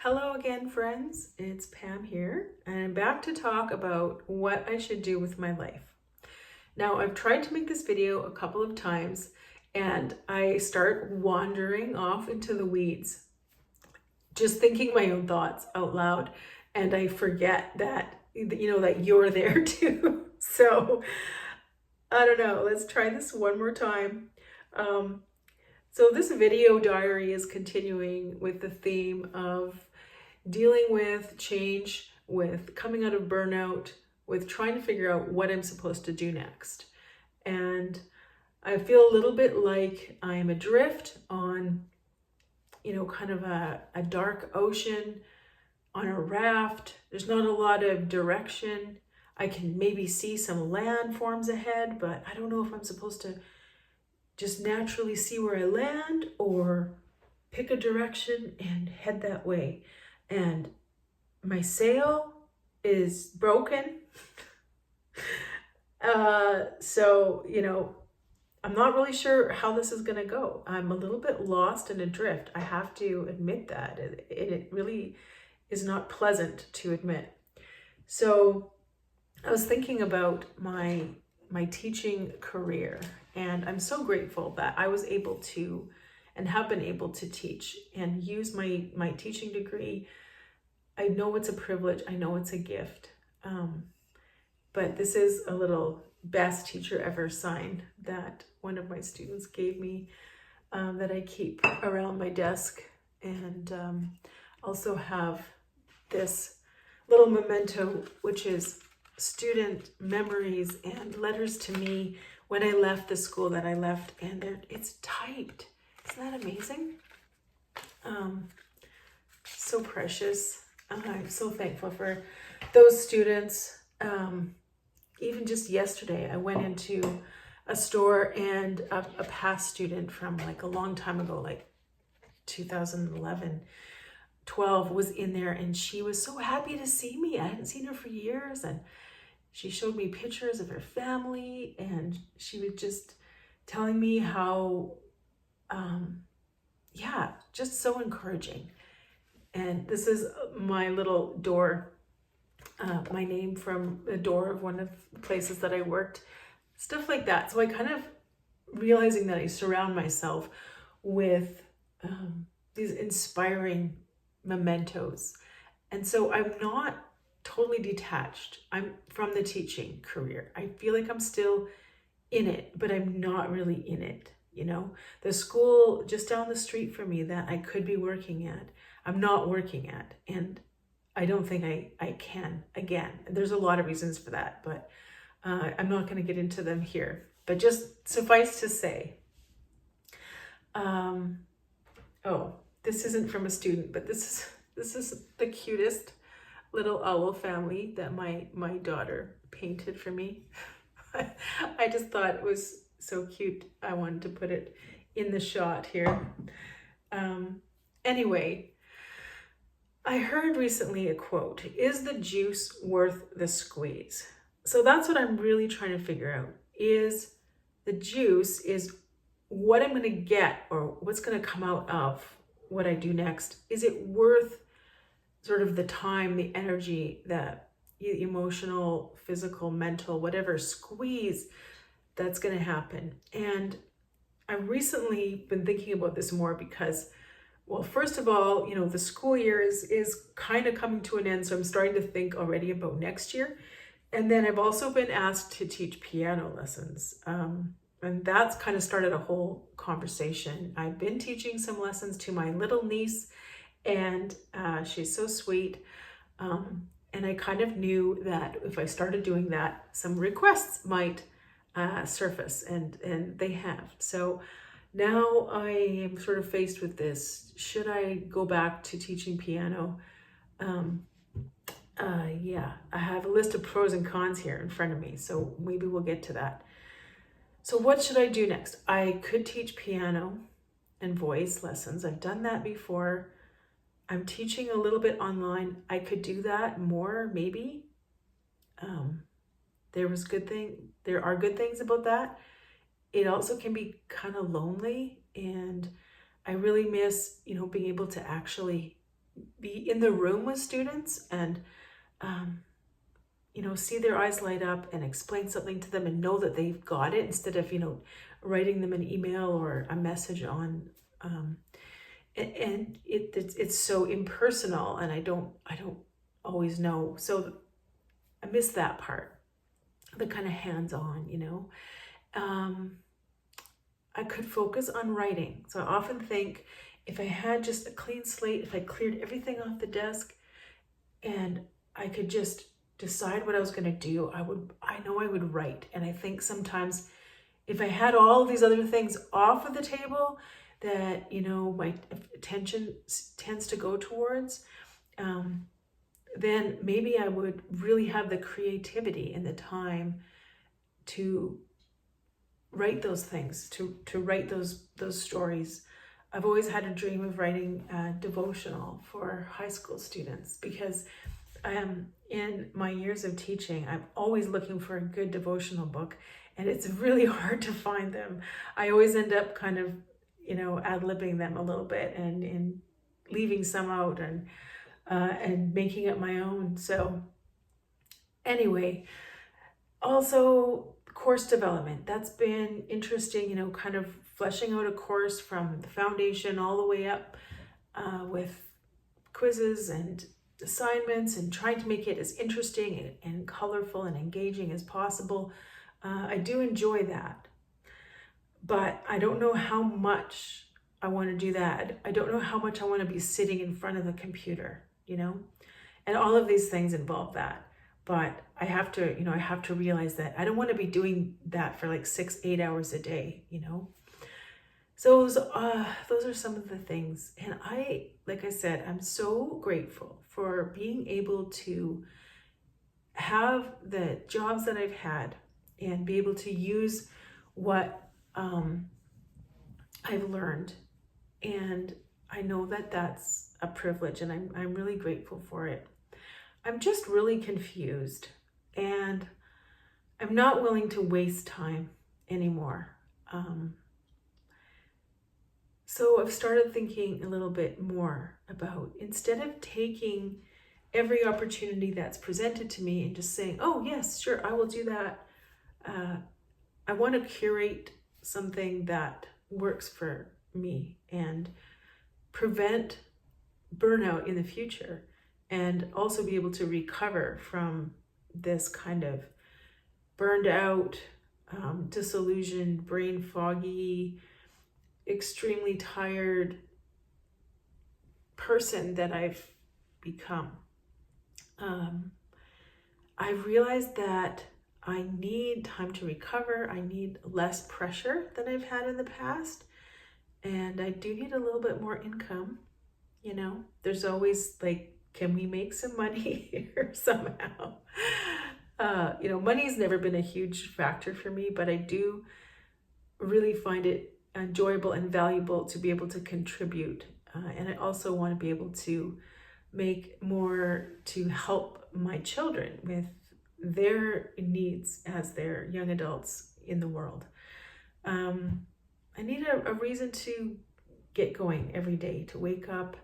Hello again, friends. It's Pam here, and I'm back to talk about what I should do with my life. Now, I've tried to make this video a couple of times, and I start wandering off into the weeds, just thinking my own thoughts out loud, and I forget that, that you're there too. So, I don't know. Let's try this one more time. So this video diary is continuing with the theme of dealing with change, with coming out of burnout, with trying to figure out what I'm supposed to do next. And I feel a little bit like I'm adrift on, kind of a dark ocean on a raft. There's not a lot of direction. I can maybe see some landforms ahead, but I don't know if I'm supposed to just naturally see where I land or pick a direction and head that way. And my sail is broken. I'm not really sure how this is going to go. I'm a little bit lost and adrift. I have to admit that. It really is not pleasant to admit. So I was thinking about my teaching career, and I'm so grateful that I was able to and have been able to teach and use my teaching degree. I know it's a privilege. I know it's a gift. But this is a little best teacher ever sign that one of my students gave me that I keep around my desk. And also have this little memento, which is student memories and letters to me when I left the school that I left, and it's typed. Isn't that amazing? So precious. I'm so thankful for those students. Even just yesterday, I went into a store and a past student from like a long time ago, like 2011, 12 was in there, and she was so happy to see me. I hadn't seen her for years, and she showed me pictures of her family, and she was just telling me how, just so encouraging. And this is my little door, my name from the door of one of the places that I worked, stuff like that. So I kind of realizing that I surround myself with these inspiring mementos. And so I'm not totally detached. I'm from the teaching career. I feel like I'm still in it, but I'm not really in it. The school just down the street from me that I could be working at, I'm not working at. And I don't think I can again. There's a lot of reasons for that, but I'm not going to get into them here. But just suffice to say, this isn't from a student, but this is the cutest little owl family that my daughter painted for me. I just thought it was so cute. I wanted to put it in the shot here. Anyway, I heard recently a quote, "Is the juice worth the squeeze?" So that's what I'm really trying to figure out. Is the juice, is what I'm going to get or what's going to come out of what I do next, is it worth sort of the time, the energy, the emotional, physical, mental, whatever squeeze that's going to happen? And I've recently been thinking about this more because, well, first of all, the school year is kind of coming to an end. So I'm starting to think already about next year. And then I've also been asked to teach piano lessons. And that's kind of started a whole conversation. I've been teaching some lessons to my little niece, and she's so sweet. And I kind of knew that if I started doing that, some requests might surface, and they have. So now I am sort of faced with this. Should I go back to teaching piano? I have a list of pros and cons here in front of me, so maybe we'll get to that. So what should I do next? I could teach piano and voice lessons. I've done that before. I'm teaching a little bit online. I could do that more, maybe. There are good things about that. It also can be kind of lonely, and I really miss, being able to actually be in the room with students and, see their eyes light up and explain something to them and know that they've got it instead of, writing them an email or a message on, and it's so impersonal, and I don't always know. So I miss that part, the kind of hands-on, I could focus on writing. So I often think if I had just a clean slate, if I cleared everything off the desk and I could just decide what I was going to do, I know I would write. And I think sometimes if I had all these other things off of the table that, my attention tends to go towards, then maybe I would really have the creativity and the time to write those things, to write those stories. I've always had a dream of writing a devotional for high school students because in my years of teaching, I'm always looking for a good devotional book, and it's really hard to find them. I always end up kind of, ad-libbing them a little bit and leaving some out and making it my own. So anyway, also course development. That's been interesting, kind of fleshing out a course from the foundation all the way up with quizzes and assignments and trying to make it as interesting and colorful and engaging as possible. I do enjoy that, but I don't know how much I want to do that. I don't know how much I want to be sitting in front of the computer, and all of these things involve that. But I have to realize that I don't want to be doing that for like 6-8 hours a day, So those are some of the things. And like I said, I'm so grateful for being able to have the jobs that I've had and be able to use what I've learned. And I know that that's a privilege, and I'm really grateful for it. I'm just really confused, and I'm not willing to waste time anymore. So I've started thinking a little bit more about, instead of taking every opportunity that's presented to me and just saying, oh yes, sure, I will do that. I want to curate something that works for me and prevent burnout in the future, and also be able to recover from this kind of burned out, disillusioned, brain foggy, extremely tired person that I've become. I've realized that I need time to recover. I need less pressure than I've had in the past. And I do need a little bit more income. There's always like, can we make some money here somehow? Money's never been a huge factor for me, but I do really find it enjoyable and valuable to be able to contribute. And I also want to be able to make more to help my children with their needs as they're young adults in the world. I need a reason to get going every day, to wake up.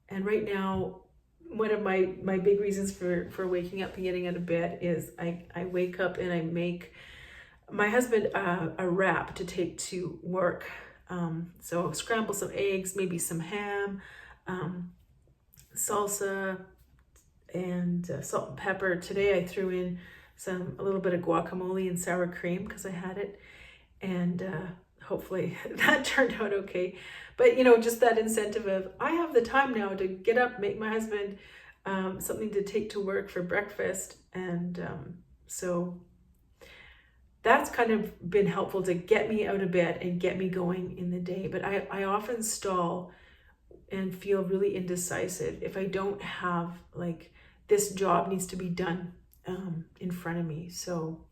And right now, one of my big reasons for waking up and getting out of bed is I wake up and I make my husband a wrap to take to work. So I'll scramble some eggs, maybe some ham, salsa, and salt and pepper. Today I threw in a little bit of guacamole and sour cream because I had it, and hopefully that turned out okay. But just that incentive of, I have the time now to get up, make my husband something to take to work for breakfast, and so that's kind of been helpful to get me out of bed and get me going in the day. But I often stall and feel really indecisive if I don't have, like, this job needs to be done in front of me. So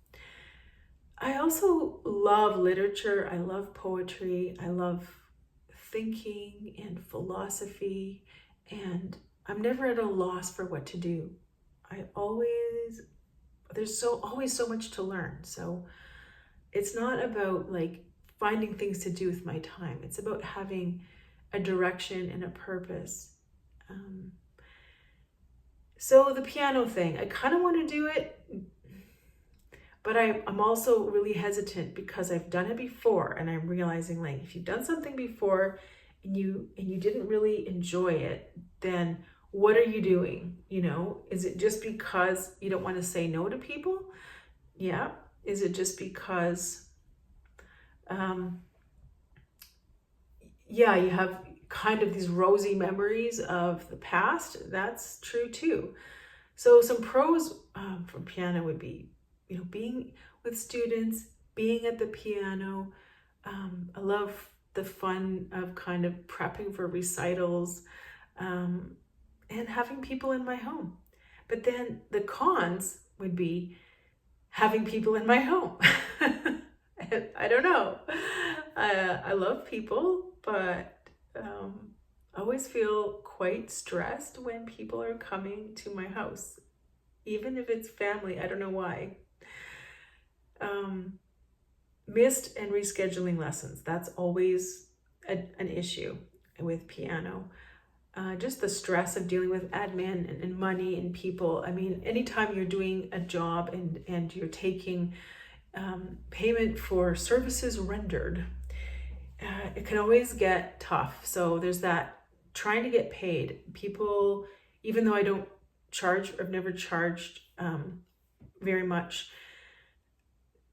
I also love literature. I love poetry. I love thinking and philosophy, and I'm never at a loss for what to do. There's always so much to learn. So it's not about like finding things to do with my time. It's about having a direction and a purpose. So the piano thing, I kind of want to do it, but I'm also really hesitant because I've done it before, and I'm realizing, like, if you've done something before and you didn't really enjoy it, then what are you doing? You know, is it just because you don't want to say no to people? Yeah. Is it just because, yeah, you have kind of these rosy memories of the past? That's true too. So some pros from piano would be, you know, being with students, being at the piano. I love the fun of kind of prepping for recitals, and having people in my home. But then the cons would be having people in my home. I don't know. I love people, but I always feel quite stressed when people are coming to my house, even if it's family. I don't know why. Missed and rescheduling lessons. That's always an issue with piano. Just the stress of dealing with admin and money and people. I mean, anytime you're doing a job and you're taking payment for services rendered, it can always get tough. So there's that trying to get paid. People, even though I don't charge, I've never charged very much,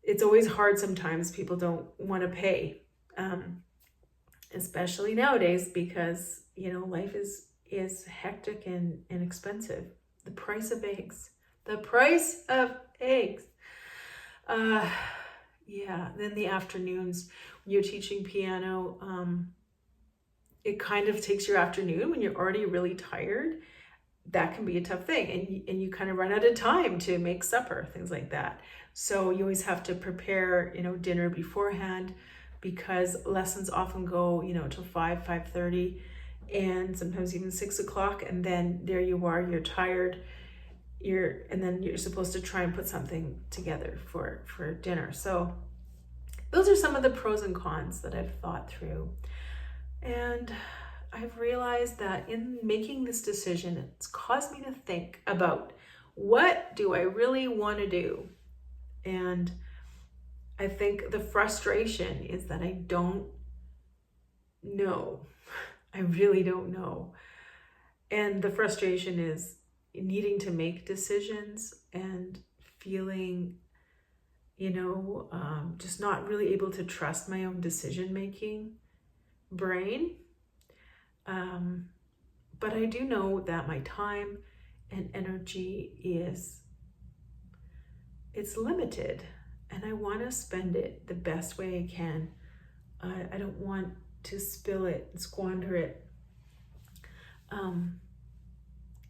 it's always hard sometimes. People don't want to pay, especially nowadays, because, you know, life is hectic and expensive. The price of eggs. Yeah, then the afternoons when you're teaching piano, it kind of takes your afternoon when you're already really tired. That can be a tough thing, and you kind of run out of time to make supper, things like that. So you always have to prepare, you know, dinner beforehand, because lessons often go, you know, till 5:30, and sometimes even 6 o'clock, and then there you are, you're tired, and then you're supposed to try and put something together for dinner. So those are some of the pros and cons that I've thought through. And I've realized that in making this decision, it's caused me to think about, what do I really want to do? And I think the frustration is that I don't know. I really don't know. And the frustration is needing to make decisions and feeling, you know, just not really able to trust my own decision-making brain. But I do know that my time and energy it's limited, and I want to spend it the best way I can. I don't want to spill it and squander it.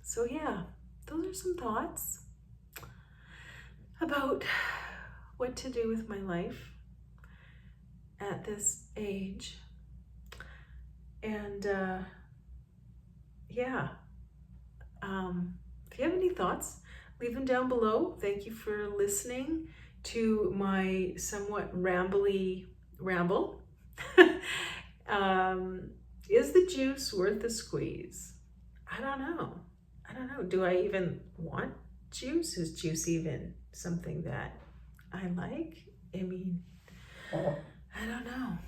So yeah, those are some thoughts about what to do with my life at this age. And yeah, if you have any thoughts, leave them down below. Thank you for listening to my somewhat rambly ramble. Is the juice worth the squeeze? I don't know. Do I even want juice? Is juice even something that I like? I mean, I don't know.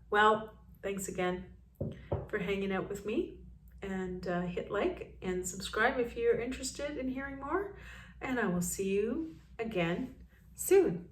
Well, thanks again for hanging out with me, and hit like and subscribe if you're interested in hearing more, and I will see you again soon.